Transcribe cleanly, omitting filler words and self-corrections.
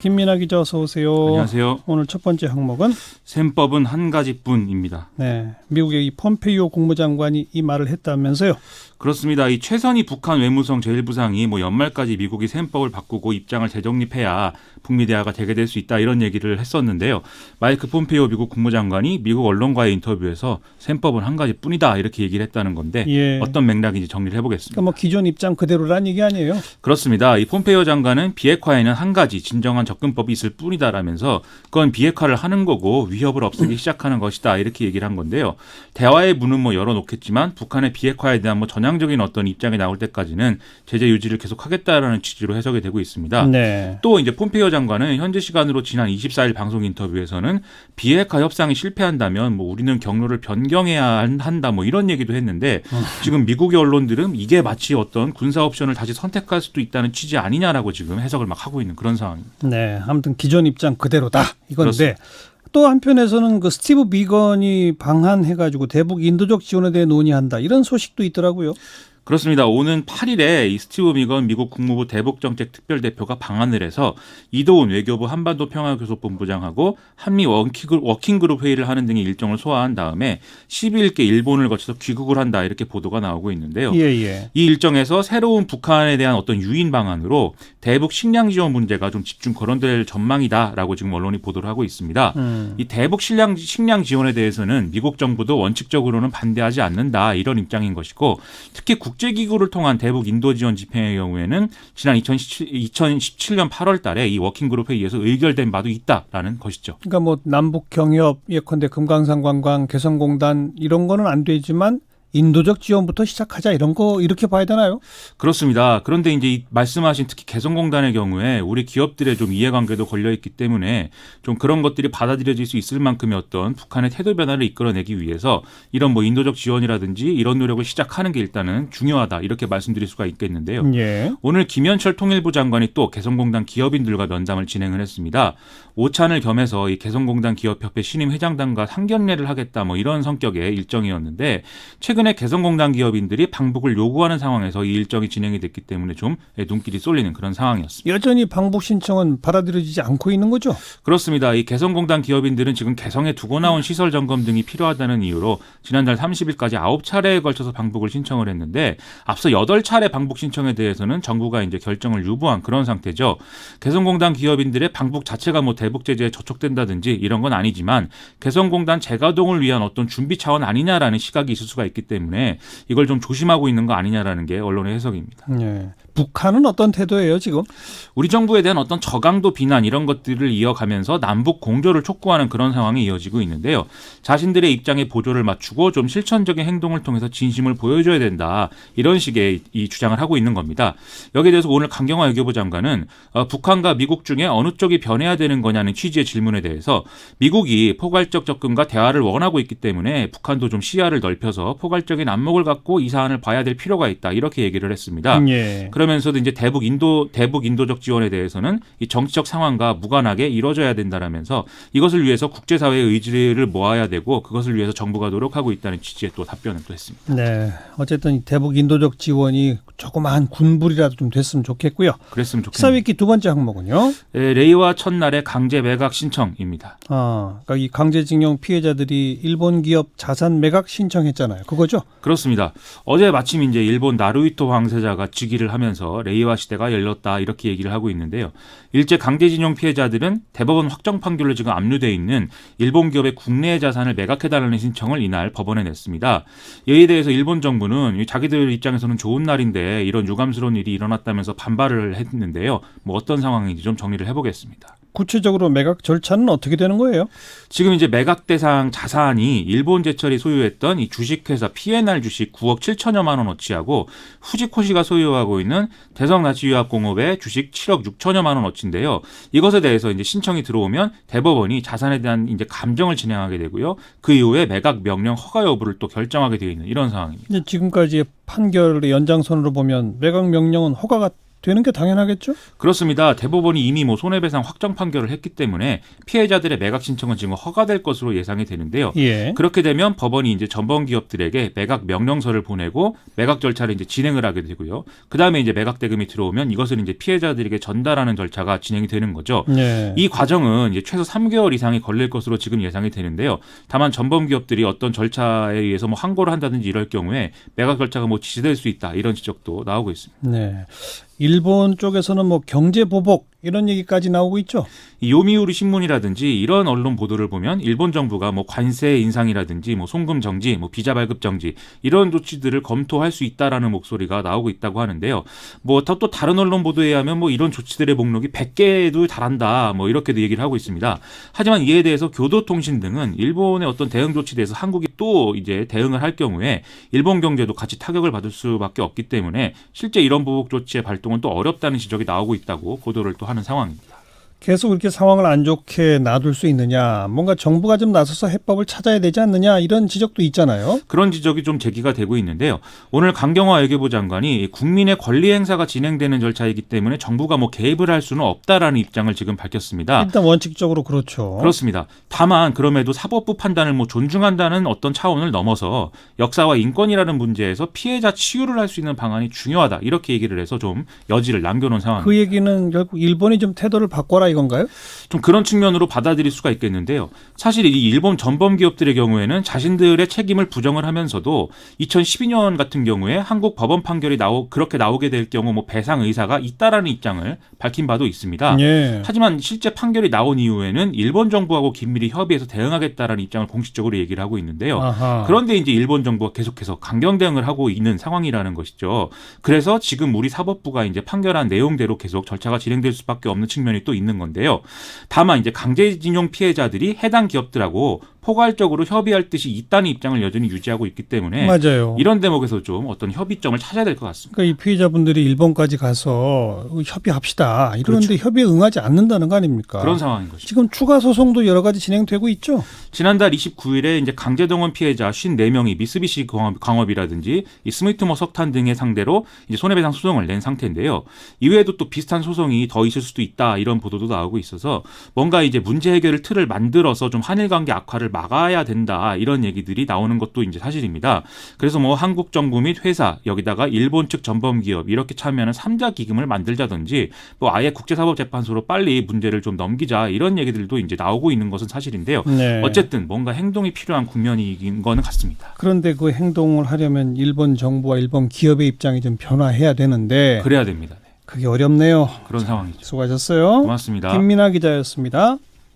김민하 기자 어서 오세요. 안녕하세요. 오늘 첫 번째 항목은 셈법은 한 가지뿐입니다. 네, 미국의 이 폼페이오 국무장관이 이 말을 했다면서요. 그렇습니다. 이 최선희 북한 외무성 제1부상이 연말까지 미국이 셈법을 바꾸고 입장을 재정립해야 북미 대화가 되게 될 수 있다 이런 얘기를 했었는데요. 마이크 폼페이오 미국 국무장관이 미국 언론과의 인터뷰에서 셈법은 한 가지뿐이다 이렇게 얘기를 했다는 건데 예. 어떤 맥락인지 정리를 해보겠습니다. 그러니까 기존 입장 그대로란 얘기 아니에요? 그렇습니다. 이 폼페이오 장관은 비핵화에는 한 가지 진정한 접근법이 있을 뿐이다라면서 그건 비핵화를 하는 거고 위협을 없애기 시작하는 것이다 이렇게 얘기를 한 건데요. 대화의 문은 열어놓겠지만 북한의 비핵화에 대한 전향적인 어떤 입장이 나올 때까지는 제재 유지를 계속하겠다라는 취지로 해석이 되고 있습니다. 네. 또 이제 폼페이오 장관은 현지 시간으로 지난 24일 방송 인터뷰에서는 비핵화 협상이 실패한다면 우리는 경로를 변경해야 한다 이런 얘기도 했는데 지금 미국의 언론들은 이게 마치 어떤 군사 옵션을 다시 선택할 수도 있다는 취지 아니냐라고 지금 해석을 막 하고 있는 그런 상황입니다. 네, 아무튼 기존 입장 그대로다 이건데. 그렇습니다. 또 한편에서는 그 스티브 비건이 방한해가지고 대북 인도적 지원에 대해 논의한다 이런 소식도 있더라고요. 그렇습니다. 오는 8일에 이 스티브 비건 미국 국무부 대북정책 특별대표가 방한을 해서 이도훈 외교부 한반도 평화교섭본부장하고 한미 워킹그룹 회의를 하는 등의 일정을 소화한 다음에 12일께 일본을 거쳐서 귀국을 한다 이렇게 보도가 나오고 있는데요. 예. 이 일정에서 새로운 북한에 대한 어떤 유인 방안으로 대북 식량 지원 문제가 좀 집중 거론될 전망이다라고 지금 언론이 보도를 하고 있습니다. 이 대북 식량 지원에 대해서는 미국 정부도 원칙적으로는 반대하지 않는다 이런 입장인 것이고 특히 국제기구를 통한 대북 인도 지원 집행의 경우에는 지난 2017년 8월 달에 이 워킹그룹 회의에서 의결된 바도 있다라는 것이죠. 그러니까 남북 경협 예컨대 금강산 관광 개성공단 이런 거는 안 되지만 인도적 지원부터 시작하자 이런 거 이렇게 봐야 되나요? 그렇습니다. 그런데 이제 말씀하신 특히 개성공단의 경우에 우리 기업들의 좀 이해관계도 걸려 있기 때문에 좀 그런 것들이 받아들여질 수 있을 만큼의 어떤 북한의 태도 변화를 이끌어내기 위해서 이런 인도적 지원이라든지 이런 노력을 시작하는 게 일단은 중요하다 이렇게 말씀드릴 수가 있겠는데요. 예. 오늘 김현철 통일부 장관이 또 개성공단 기업인들과 면담을 진행을 했습니다. 오찬을 겸해서 이 개성공단 기업협회 신임 회장단과 상견례를 하겠다 이런 성격의 일정이었는데 최근에 개성공단 기업인들이 방북을 요구하는 상황에서 이 일정이 진행이 됐기 때문에 좀 눈길이 쏠리는 그런 상황이었습니다. 여전히 방북 신청은 받아들여지지 않고 있는 거죠? 그렇습니다. 이 개성공단 기업인들은 지금 개성에 두고 나온 시설 점검 등이 필요하다는 이유로 지난달 30일까지 9차례에 걸쳐서 방북을 신청을 했는데 앞서 8차례 방북 신청에 대해서는 정부가 이제 결정을 유보한 그런 상태죠. 개성공단 기업인들의 방북 자체가 대북 제재에 저촉된다든지 이런 건 아니지만 개성공단 재가동을 위한 어떤 준비 차원 아니냐라는 시각이 있을 수가 있기 때문에 이걸 좀 조심하고 있는 거 아니냐라는 게 언론의 해석입니다. 네. 북한은 어떤 태도예요 지금? 우리 정부에 대한 어떤 저강도 비난 이런 것들을 이어가면서 남북 공조를 촉구하는 그런 상황이 이어지고 있는데요. 자신들의 입장에 보조를 맞추고 좀 실천적인 행동을 통해서 진심을 보여줘야 된다. 이런 식의 이 주장을 하고 있는 겁니다. 여기에 대해서 오늘 강경화 외교부 장관은 북한과 미국 중에 어느 쪽이 변해야 되는 거냐는 취지의 질문에 대해서 미국이 포괄적 접근과 대화를 원하고 있기 때문에 북한도 좀 시야를 넓혀서 포괄적인 안목을 갖고 이 사안을 봐야 될 필요가 있다. 이렇게 얘기를 했습니다. 예. 그러면서도 이제 대북 인도적 지원에 대해서는 이 정치적 상황과 무관하게 이루어져야 된다라면서 이것을 위해서 국제사회의 의지를 모아야 되고 그것을 위해서 정부가 노력하고 있다는 취지의 또 답변을 또 했습니다. 네, 어쨌든 대북 인도적 지원이 조그마한 군불이라도 좀 됐으면 좋겠고요. 그랬으면 좋겠네요. 시사위키 두 번째 항목은요? 레이와 첫날의 강제 매각 신청입니다. 그러니까 이 강제징용 피해자들이 일본 기업 자산 매각 신청했잖아요. 그거죠? 그렇습니다. 어제 마침 이제 일본 나루히토 황세자가 즉위를 하면서 레이와 시대가 열렸다 이렇게 얘기를 하고 있는데요. 일제 강제징용 피해자들은 대법원 확정 판결로 지금 압류돼 있는 일본 기업의 국내 자산을 매각해달라는 신청을 이날 법원에 냈습니다. 이에 대해서 일본 정부는 자기들 입장에서는 좋은 날인데 이런 유감스러운 일이 일어났다면서 반발을 했는데요. 어떤 상황인지 좀 정리를 해보겠습니다. 구체적으로 매각 절차는 어떻게 되는 거예요? 지금 이제 매각 대상 자산이 일본 제철이 소유했던 이 주식회사 P&R 주식 9억 7천여만 원어치하고 후지코시가 소유하고 있는 대성나치유합공업의 주식 7억 6천여만 원어치인데요. 이것에 대해서 이제 신청이 들어오면 대법원이 자산에 대한 이제 감정을 진행하게 되고요. 그 이후에 매각 명령 허가 여부를 또 결정하게 되어 있는 이런 상황입니다. 지금까지의 판결의 연장선으로 보면 매각 명령은 허가가 되는 게 당연하겠죠? 그렇습니다. 대법원이 이미 뭐 손해배상 확정 판결을 했기 때문에 피해자들의 매각 신청은 지금 허가될 것으로 예상이 되는데요. 예. 그렇게 되면 법원이 이제 전범 기업들에게 매각 명령서를 보내고 매각 절차를 이제 진행을 하게 되고요. 그다음에 이제 매각 대금이 들어오면 이것을 이제 피해자들에게 전달하는 절차가 진행이 되는 거죠. 예. 이 과정은 이제 최소 3개월 이상이 걸릴 것으로 지금 예상이 되는데요. 다만 전범 기업들이 어떤 절차에 의해서 뭐 항고를 한다든지 이럴 경우에 매각 절차가 뭐 지체될 수 있다 이런 지적도 나오고 있습니다. 네. 일본 쪽에서는 뭐 경제 보복 이런 얘기까지 나오고 있죠. 이 요미우리 신문이라든지 이런 언론 보도를 보면 일본 정부가 뭐 관세 인상이라든지 뭐 송금 정지, 뭐 비자 발급 정지 이런 조치들을 검토할 수 있다라는 목소리가 나오고 있다고 하는데요. 뭐 또 다른 언론 보도에 의하면 뭐 이런 조치들의 목록이 100개도 달한다. 뭐 이렇게도 얘기를 하고 있습니다. 하지만 이에 대해서 교도통신 등은 일본의 어떤 대응 조치에 대해서 한국이 또 이제 대응을 할 경우에 일본 경제도 같이 타격을 받을 수밖에 없기 때문에 실제 이런 보복 조치의 발동은 또 어렵다는 지적이 나오고 있다고 보도를 또 하는 상황입니다. 계속 이렇게 상황을 안 좋게 놔둘 수 있느냐, 뭔가 정부가 좀 나서서 해법을 찾아야 되지 않느냐 이런 지적도 있잖아요. 그런 지적이 좀 제기가 되고 있는데요. 오늘 강경화 외교부 장관이 국민의 권리 행사가 진행되는 절차이기 때문에 정부가 뭐 개입을 할 수는 없다라는 입장을 지금 밝혔습니다. 일단 원칙적으로 그렇죠. 그렇습니다. 다만 그럼에도 사법부 판단을 뭐 존중한다는 어떤 차원을 넘어서 역사와 인권이라는 문제에서 피해자 치유를 할 수 있는 방안이 중요하다 이렇게 얘기를 해서 좀 여지를 남겨놓은 상황입니다. 그 얘기는 결국 일본이 좀 태도를 바꿔라 이건가요? 좀 그런 측면으로 받아들일 수가 있겠는데요. 사실 이 일본 전범 기업들의 경우에는 자신들의 책임을 부정을 하면서도 2012년 같은 경우에 한국 법원 판결이 그렇게 나오게 될 경우 뭐 배상 의사가 있다라는 입장을 밝힌 바도 있습니다. 예. 하지만 실제 판결이 나온 이후에는 일본 정부하고 긴밀히 협의해서 대응하겠다라는 입장을 공식적으로 얘기를 하고 있는데요. 아하. 그런데 이제 일본 정부가 계속해서 강경 대응을 하고 있는 상황이라는 것이죠. 그래서 지금 우리 사법부가 이제 판결한 내용대로 계속 절차가 진행될 수밖에 없는 측면이 또 있는 건데요. 다만 이제 강제징용 피해자들이 해당 기업들하고 포괄적으로 협의할 뜻이 있다는 입장을 여전히 유지하고 있기 때문에 맞아요. 이런 대목에서 좀 어떤 협의점을 찾아야 될 것 같습니다. 그러니까 이 피해자분들이 일본까지 가서 협의합시다. 이러는데 그렇죠. 협의에 응하지 않는다는 거 아닙니까? 그런 상황인 것이죠. 지금 추가 소송도 여러 가지 진행되고 있죠. 지난달 29일에 이제 강제동원 피해자 54명이 미쓰비시 광업이라든지 이 스미토모 석탄 등의 상대로 이제 손해배상 소송을 낸 상태인데요. 이외에도 또 비슷한 소송이 더 있을 수도 있다 이런 보도도 나오고 있어서 뭔가 이제 문제 해결을 틀을 만들어서 좀 한일 관계 악화를 막아야 된다 이런 얘기들이 나오는 것도 이제 사실입니다. 그래서 뭐 한국 정부 및 회사 여기다가 일본 측 전범 기업 이렇게 참여하는 3자 기금을 만들자든지 뭐 아예 국제사법재판소로 빨리 문제를 좀 넘기자 이런 얘기들도 이제 나오고 있는 것은 사실인데요. 네. 어쨌든 뭔가 행동이 필요한 국면인 거는 같습니다. 그런데 그 행동을 하려면 일본 정부와 일본 기업의 입장이 좀 변화해야 되는데 그래야 됩니다. 네. 그게 어렵네요. 그런 상황이죠. 수고하셨어요. 고맙습니다. 김민아 기자였습니다.